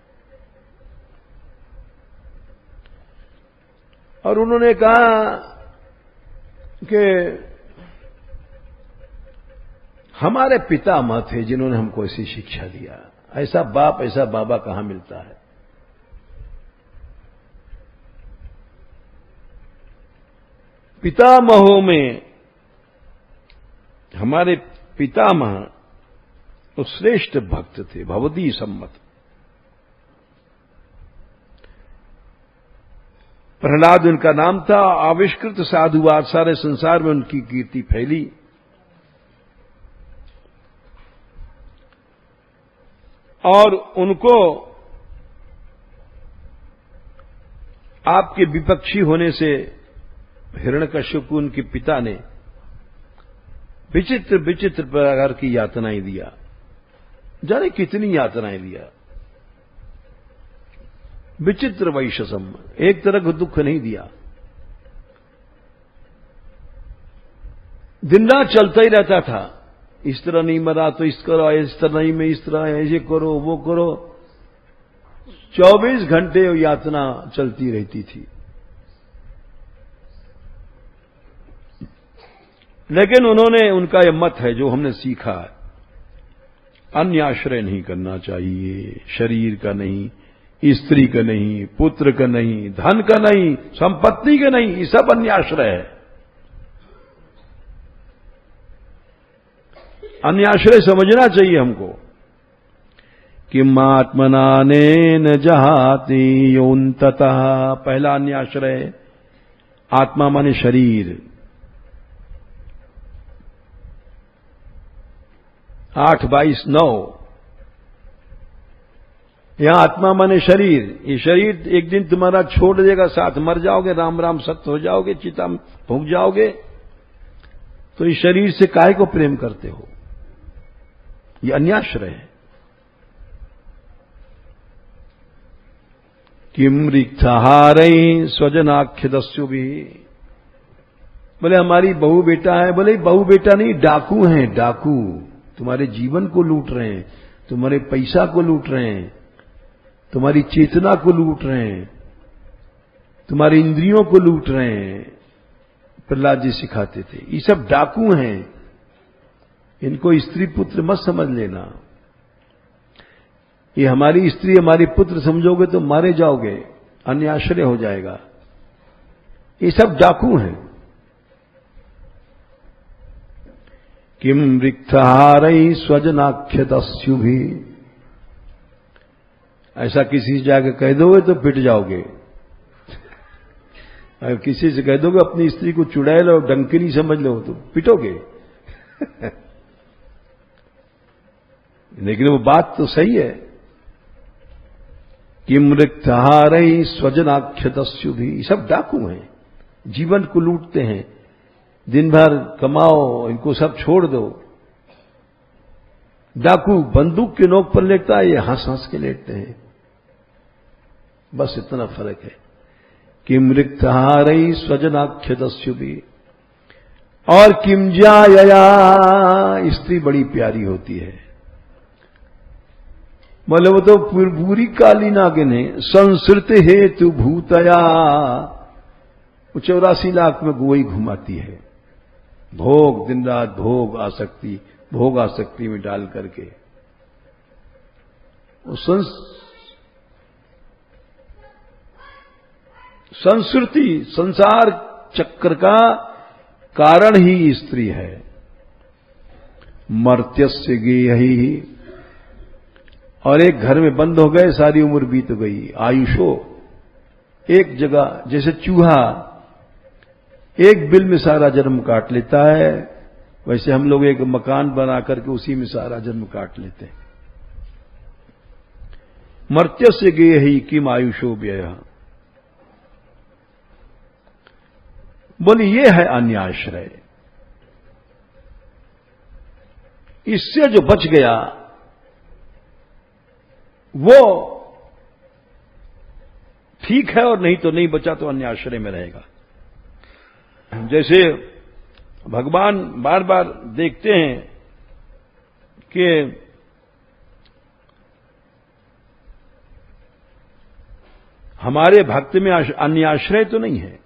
और उन्होंने कहा कि हमारे पितामह थे जिन्होंने हमको ऐसी शिक्षा दिया, ऐसा बाप ऐसा बाबा कहां मिलता है। पितामहों में हमारे पितामह तो श्रेष्ठ भक्त थे, भवदी सम्मत। प्रहलाद उनका नाम था, आविष्कृत साधुवाद, सारे संसार में उनकी कीर्ति फैली। और उनको आपके विपक्षी होने से हिरण्यकश्यप उनके पिता ने विचित्र विचित्र प्रकार की यातनाएं दिया, जाने कितनी यातनाएं दिया। विचित्र वैषसम, एक तरह का दुख नहीं दिया, दिन रात चलता ही रहता था। इस तरह नहीं मरा तो इस करो, इस तरह नहीं में इस तरह, ऐसे करो वो करो, 24 घंटे यातना चलती रहती थी। लेकिन उन्होंने, उनका यह मत है जो हमने सीखा है, अन्य आश्रय नहीं करना चाहिए, शरीर का नहीं, स्त्री का नहीं, पुत्र का नहीं, धन का नहीं, संपत्ति का नहीं, ये सब अन्य आश्रय है। अन्य आश्रय समझना चाहिए हमको। किमात्मनानेन जहाति योन्ततः, पहला अन्य आश्रय आत्मा माने शरीर। 8:22:9 यहां आत्मा माने शरीर। ये शरीर एक दिन तुम्हारा छोड़ देगा, साथ मर जाओगे, राम राम सत्य हो जाओगे, चिता में भूख जाओगे। तो इस शरीर से काहे को प्रेम करते हो? ये अन्याश्रय है। किम रिक्तहारै स्वजनाख्यदस्यु भी, बोले हमारी बहू बेटा है। बोले बहू बेटा नहीं, डाकू हैं, डाकू। तुम्हारे जीवन को लूट रहे हैं, तुम्हारे पैसा को लूट रहे हैं, तुम्हारी चेतना को लूट रहे हैं, तुम्हारी इंद्रियों को लूट रहे हैं। प्रहलाद जी सिखाते थे, ये सब डाकू हैं, इनको स्त्री पुत्र मत समझ लेना। ये हमारी स्त्री हमारी पुत्र समझोगे तो मारे जाओगे, अन्याश्रय हो जाएगा। ये सब डाकू हैं। किम रिक्तहारै स्वजनाख्यदस्यु भी, ऐसा किसी से जाकर कह दोगे तो पिट जाओगे। अगर किसी से कह दोगे अपनी स्त्री को चुड़ैल और डंकिनी समझ लो तो पिटोगे। लेकिन वो बात तो सही है। किम रिक्तहारै स्वजनाख्यदस्यु भी, सब डाकू हैं, जीवन को लूटते हैं। दिन भर कमाओ, इनको सब छोड़ दो। डाकू बंदूक के नोक पर लेटता है, ये हंस हंस के लेटते हैं। बस इतना फर्क है। किम रिक्तहारै स्वजनाख्यदस्यु भी। और किम जायया, स्त्री बड़ी प्यारी होती है। बोले वो तो पूरी काली नागिन है। संसृत हेतु भूतया, 84 लाख में गोई घुमाती है। भोग, दिन रात भोग, आसक्ति, भोग आसक्ति में डाल करके। संस्कृति संसार चक्र का कारण ही स्त्री है। मर्त्यस्य गेहि, और एक घर में बंद हो गए, सारी उम्र बीत गई। आयुषो, एक जगह जैसे चूहा एक बिल में सारा जन्म काट लेता है, वैसे हम लोग एक मकान बना करके उसी में सारा जन्म काट लेते हैं। मर्त्यस्य गेहि किम आयुषो व्ययः। बोले ये है अन्याश्रय। इससे जो बच गया वो ठीक है, और नहीं तो नहीं बचा तो अन्याश्रय में रहेगा। जैसे भगवान बार बार देखते हैं कि हमारे भक्त में अन्याश्रय तो नहीं है।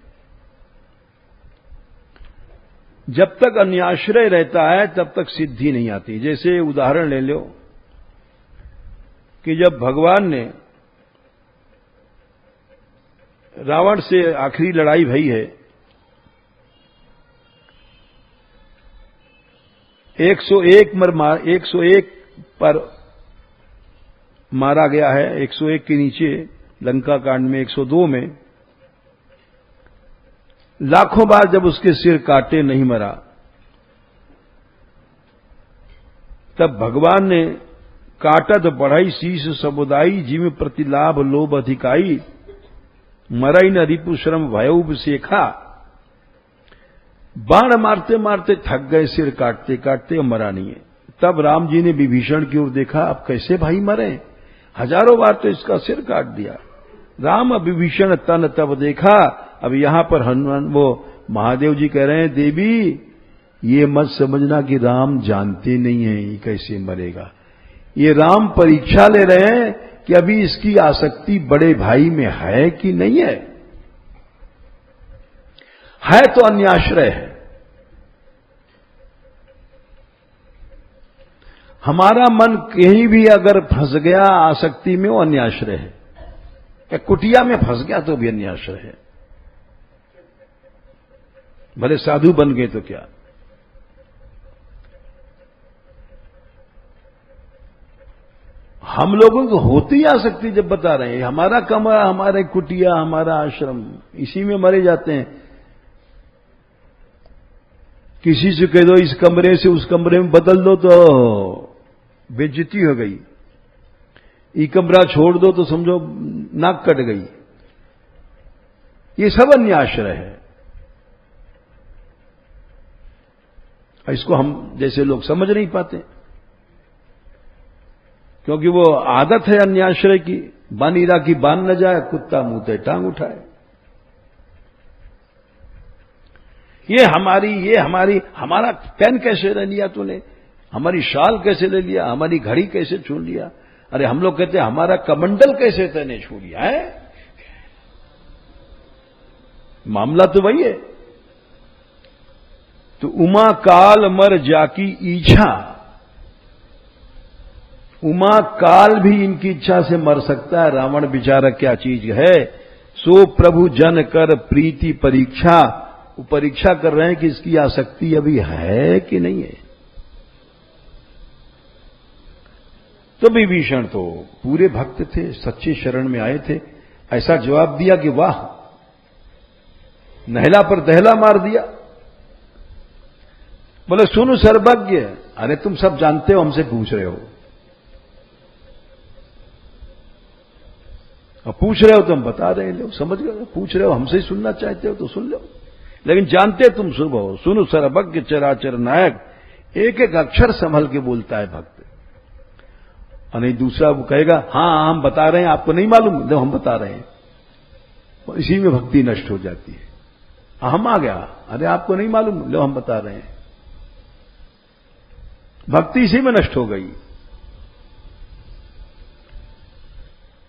जब तक अन्याश्रय रहता है तब तक सिद्धि नहीं आती। जैसे उदाहरण ले लो कि जब भगवान ने रावण से आखिरी लड़ाई भई है, 101 पर मारा गया है, 101 के नीचे लंका कांड में 102 में लाखों बार जब उसके सिर काटे नहीं मरा, तब भगवान ने काटत बढ़ाई शीश समुदायी जीव प्रतिलाभ लोभ अधिकाई मरई न रिपु श्रम भयऊब शेखा। बाण मारते मारते थक गए, सिर काटते काटते, मरा नहीं है। तब राम जी ने विभीषण की ओर देखा, अब कैसे भाई मरे, हजारों बार तो इसका सिर काट दिया। राम विभीषण तन तब देखा। अब यहां पर हनुमान वो महादेव जी कह रहे हैं, देवी ये मत समझना कि राम जानते नहीं है ये कैसे मरेगा। ये राम परीक्षा ले रहे हैं कि अभी इसकी आसक्ति बड़े भाई में है कि नहीं है तो अन्याश्रय है। हमारा मन कहीं भी अगर फंस गया आसक्ति में, वो अन्याश्रय है। या कुटिया में फंस गया तो भी अन्याश्रय है। भले साधु बन गए तो क्या। हम लोगों को होती आसक्ति जब बता रहे हैं, हमारा कमरा, हमारे कुटिया, हमारा आश्रम, इसी में मरे जाते हैं। किसी से कह दो इस कमरे से उस कमरे में बदल दो तो बेइज्जती हो गई, ये कमरा छोड़ दो तो समझो नाक कट गई। ये सब अन्याश्रय है। इसको हम जैसे लोग समझ नहीं पाते, क्योंकि वो आदत है अन्याश्रय की। बानीरा की बान न जाए, कुत्ता मुंह पे टांग उठाए। ये हमारी हमारा पेन कैसे ले लिया तूने, हमारी शाल कैसे ले लिया, हमारी घड़ी कैसे छू लिया। अरे हम लोग कहते हैं हमारा कमंडल कैसे तैने छू लिया है। मामला तो वही है। तो उमा काल मर जाकी इच्छा, उमा काल भी इनकी इच्छा से मर सकता है। रावण बेचारा क्या चीज है। सो प्रभु जन कर प्रीति परीक्षा, वो परीक्षा कर रहे हैं कि इसकी आसक्ति अभी है कि नहीं है। तो विभीषण तो पूरे भक्त थे, सच्चे शरण में आए थे। ऐसा जवाब दिया कि वाह, नहला पर दहला मार दिया। बोले सुनो सर्वज्ञ, अरे तुम सब जानते हो, हमसे पूछ रहे हो। और पूछ रहे हो तो हम बता रहे हैं, समझ गए। पूछ रहे हो, हमसे ही सुनना चाहते हो तो सुन लो, लेकिन जानते तुम शुभ हो। सुनो सर्वज्ञ चराचर नायक, एक एक अक्षर संभल के बोलता है भक्त। और नहीं दूसरा वो कहेगा हाँ हम बता रहे हैं, आपको नहीं मालूम, तो हम बता रहे हैं। और इसी में भक्ति नष्ट हो जाती है। हम आ गया, अरे आपको नहीं मालूम, लो हम बता रहे हैं। भक्ति इसी में नष्ट हो गई।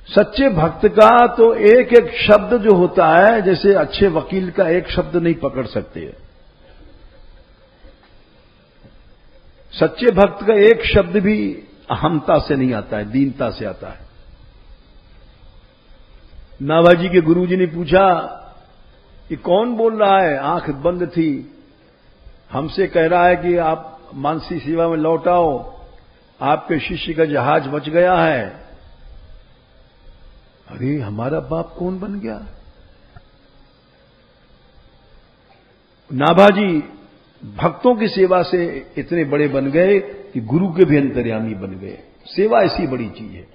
सच्चे भक्त का तो एक एक शब्द जो होता है, जैसे अच्छे वकील का एक शब्द नहीं पकड़ सकते। सच्चे भक्त का एक शब्द भी अहमता से नहीं आता है, दीनता से आता है। नाभाजी के गुरुजी ने पूछा कि कौन बोल रहा है, आंख बंद थी, हमसे कह रहा है कि आप मानसी सेवा में लौट आओ, आपके शिष्य का जहाज बच गया है। अरे हमारा बाप कौन बन गया? नाभाजी भक्तों की सेवा से इतने बड़े बन गए कि गुरु के भी अंतर्यामी बन गए। सेवा ऐसी बड़ी चीज है।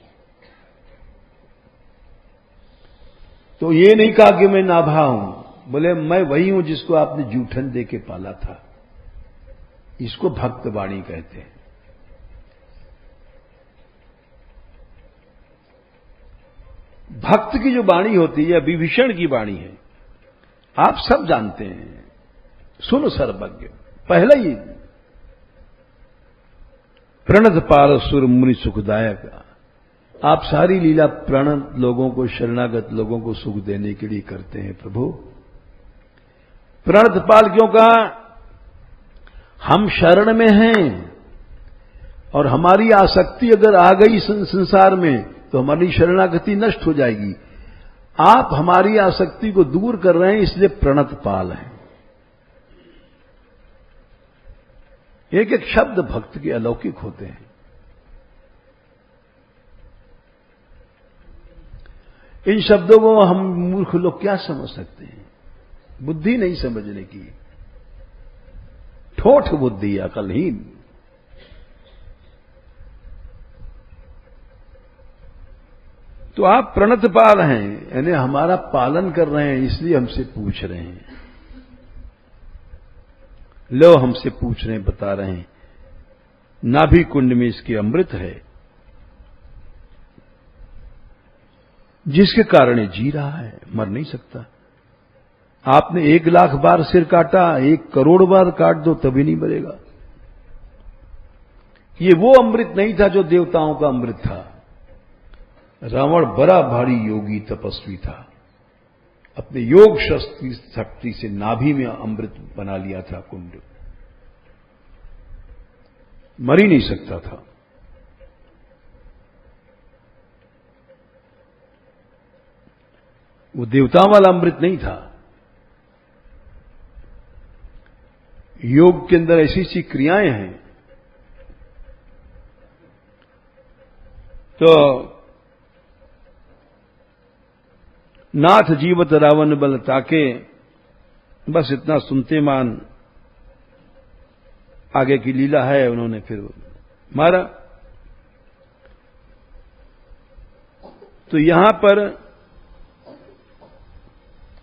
तो ये नहीं कहा कि मैं नाभा हूं, बोले मैं वही हूं जिसको आपने जूठन दे के पाला था। इसको भक्त वाणी कहते हैं। भक्त की जो वाणी होती है विभीषण की वाणी है, आप सब जानते हैं। सुन सर्वज्ञ, पहला ही प्रणत पार सुर मुनि सुखदायक। आप सारी लीला प्रणत लोगों को, शरणागत लोगों को सुख देने के लिए करते हैं प्रभु। प्रणत पाल क्यों कहा? हम शरण में हैं और हमारी आसक्ति अगर आ गई संसार में तो हमारी शरणागति नष्ट हो जाएगी। आप हमारी आसक्ति को दूर कर रहे हैं, इसलिए प्रणत पाल हैं। एक एक शब्द भक्त के अलौकिक होते हैं। इन शब्दों को हम मूर्ख लोग क्या समझ सकते हैं? बुद्धि नहीं समझने की, ठोठ बुद्धि, अकलहीन। तो आप प्रणतपाल हैं, यानी हमारा पालन कर रहे हैं, इसलिए हमसे पूछ रहे हैं। लो हमसे पूछ रहे हैं, बता रहे हैं। नाभि कुंड में इसके अमृत है, जिसके कारण ये जी रहा है, मर नहीं सकता। आपने 1,00,000 बार सिर काटा, 1 करोड़ बार काट दो तभी नहीं मरेगा। ये वो अमृत नहीं था जो देवताओं का अमृत था। रावण बड़ा भारी योगी तपस्वी था, अपने योग शक्ति से नाभि में अमृत बना लिया था कुंड, मर ही नहीं सकता था। वो देवताओं वाला अमृत नहीं था। योग के अंदर ऐसी ऐसी क्रियाएं हैं। तो नाथ जीवत रावण बल ताके, बस इतना सुनते मान आगे की लीला है। उन्होंने फिर मारा। तो यहां पर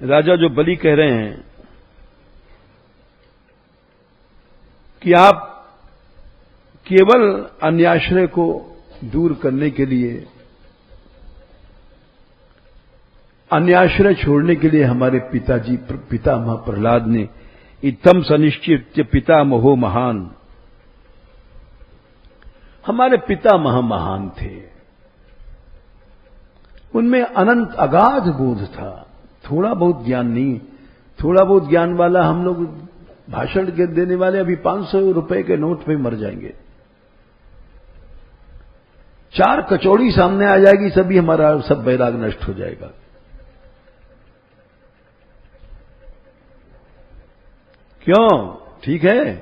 राजा जो बलि कह रहे हैं कि आप केवल अन्याश्रय को दूर करने के लिए, अन्याश्रय छोड़ने के लिए हमारे पिताजी पितामह प्रहलाद ने इत्थम सनिश्चित पितामहो महान, हमारे पितामह महान थे। उनमें अनंत अगाध बोध था, थोड़ा बहुत ज्ञान नहीं। थोड़ा बहुत ज्ञान वाला हम लोग भाषण के देने वाले अभी 500 रुपए के नोट पे मर जाएंगे। 4 कचौड़ी सामने आ जाएगी, सभी हमारा सब बैराग नष्ट हो जाएगा। क्यों? ठीक है,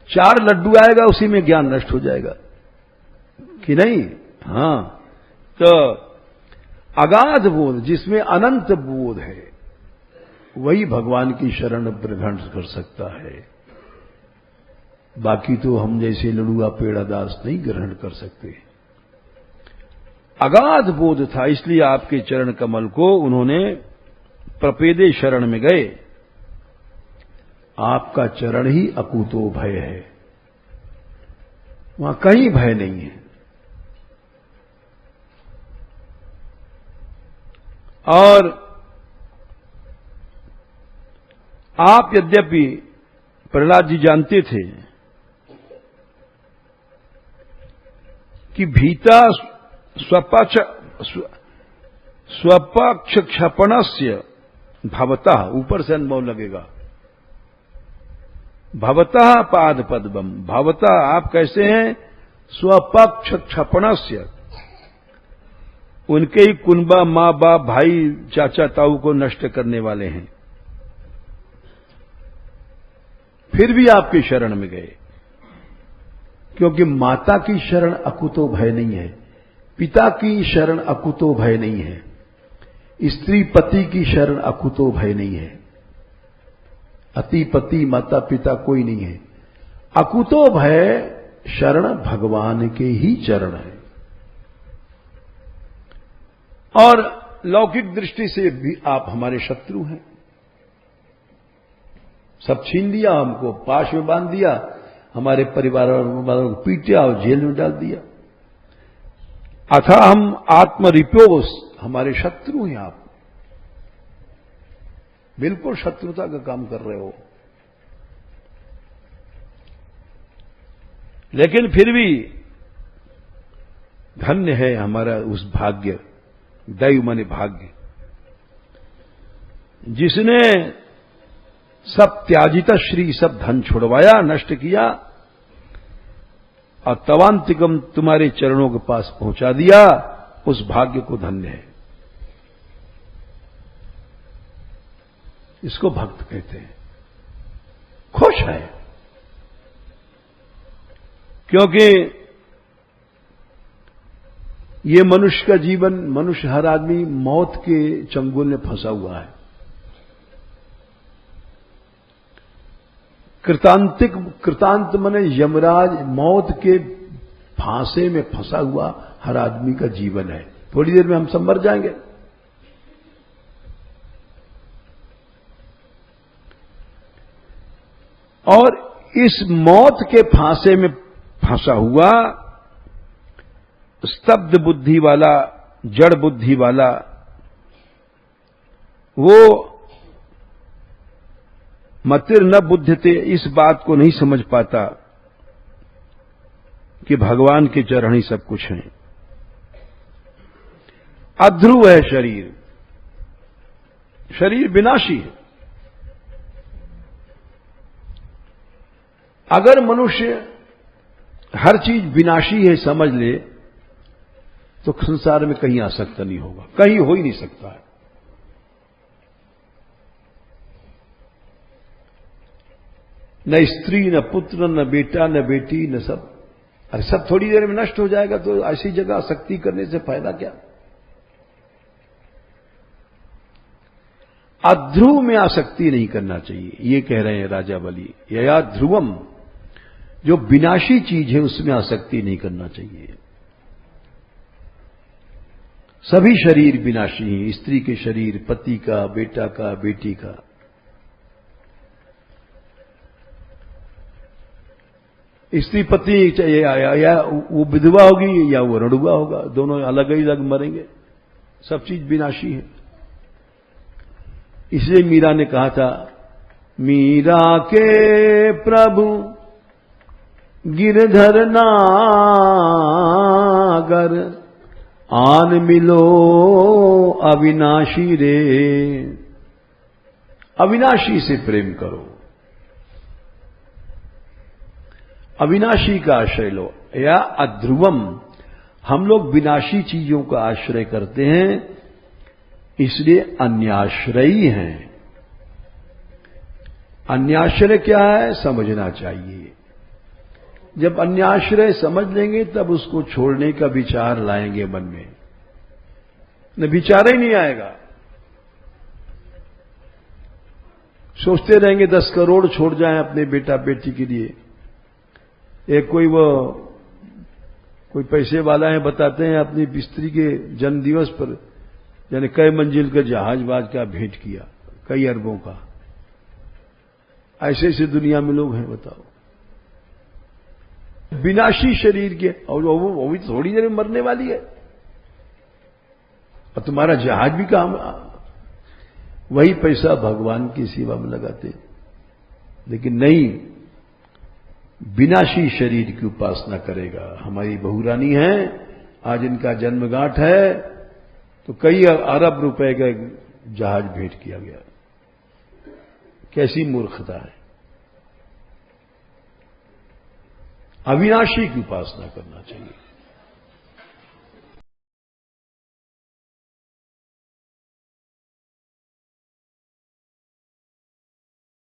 4 लड्डू आएगा, उसी में ज्ञान नष्ट हो जाएगा कि नहीं? हां। तो अगाध बोध, जिसमें अनंत बोध है, वही भगवान की शरण ग्रहण कर सकता है। बाकी तो हम जैसे लड़ुआ पेड़ा दास नहीं ग्रहण कर सकते। अगाध बोध था, इसलिए आपके चरण कमल को उन्होंने प्रपेदे शरण में गए। आपका चरण ही अकुतो भय है, वहां कहीं भय नहीं है। और आप यद्यपि प्रहलाद जी जानते थे कि भीता स्वपक्ष क्षपणस्य भवतः, ऊपर से अनुभव लगेगा, भवतः पाद पद्मम, भवतः आप कैसे हैं, स्वपक्ष क्षपणस्य, उनके ही कुनबा मां बाप भाई चाचा ताऊ को नष्ट करने वाले हैं, फिर भी आपकी शरण में गए। क्योंकि माता की शरण अकुतो भय नहीं है, पिता की शरण अकुतो भय नहीं है, स्त्री पति की शरण अकुतो भय नहीं है, अति पति माता पिता कोई नहीं है। अकुतो भय शरण भगवान के ही चरण है। और लौकिक दृष्टि से भी आप हमारे शत्रु हैं, सब छीन लिया, हमको पाश में बांध दिया, हमारे परिवार वालों को पीटा और जेल में डाल दिया। अथा हम आत्मरिपोस, हमारे शत्रु हैं आप, बिल्कुल शत्रुता का काम कर रहे हो। लेकिन फिर भी धन्य है हमारा उस भाग्य, दैव माने भाग्य, जिसने सब त्याजिता श्री, सब धन छुड़वाया, नष्ट किया और तवांतिकम तुम्हारे चरणों के पास पहुंचा दिया। उस भाग्य को धन्य है, इसको भक्त कहते हैं। खुश है क्योंकि ये मनुष्य का जीवन, मनुष्य हर आदमी मौत के चंगुल में फंसा हुआ है। कृतांत माने यमराज, मौत के फांसे में फंसा हुआ हर आदमी का जीवन है। थोड़ी देर में हम सब मर जाएंगे। और इस मौत के फांसे में फंसा हुआ स्तब्ध बुद्धि वाला, जड़ बुद्धि वाला, वो मतिर न बुद्धते, इस बात को नहीं समझ पाता कि भगवान के चरण ही सब कुछ हैं। अध्रुव है शरीर, शरीर विनाशी है। अगर मनुष्य हर चीज विनाशी है समझ ले तो संसार में कहीं आ सकता नहीं होगा, कहीं हो ही नहीं सकता है। न स्त्री, न पुत्र, न बेटा, न बेटी, न सब। अरे सब थोड़ी देर में नष्ट हो जाएगा, तो ऐसी जगह आसक्ति करने से फायदा क्या। अध्रुव में आसक्ति नहीं करना चाहिए, ये कह रहे हैं राजा बलि। या ध्रुवम, जो विनाशी चीज है उसमें आसक्ति नहीं करना चाहिए। सभी शरीर विनाशी हैं, स्त्री के शरीर, पति का, बेटा का, बेटी का। स्त्री पति चाहिए, या वो विधवा होगी या वो रणुआ होगा, दोनों अलग ही अलग मरेंगे। सब चीज विनाशी है। इसलिए मीरा ने कहा था, मीरा के प्रभु गिरधर नागर, आन मिलो अविनाशी रे। अविनाशी से प्रेम करो, अविनाशी का आश्रय लो। या अध्रुवम, हम लोग विनाशी चीजों का आश्रय करते हैं, इसलिए अन्याश्रयी हैं। अन्याश्रय क्या है समझना चाहिए। जब अन्याश्रय समझ लेंगे तब उसको छोड़ने का विचार लाएंगे मन में, न विचार ही नहीं आएगा। सोचते रहेंगे 10 करोड़ छोड़ जाएं अपने बेटा बेटी के लिए। एक कोई पैसे वाला है, बताते हैं अपनी स्त्री के जन्म दिवस पर यानी कई मंजिल का जहाज का भेंट किया, कई अरबों का। ऐसे ऐसे दुनिया में लोग हैं, बताओ। विनाशी शरीर के, और वो भी थोड़ी देर में मरने वाली है, और तुम्हारा जहाज भी काम, वही पैसा भगवान की सेवा में लगाते। लेकिन नहीं, विनाशी शरीर की उपासना करेगा। हमारी बहुरानी है, आज इनका जन्मगांठ है, तो कई अरब रुपए का जहाज भेंट किया गया। कैसी मूर्खता है। अविनाशी की उपासना करना चाहिए।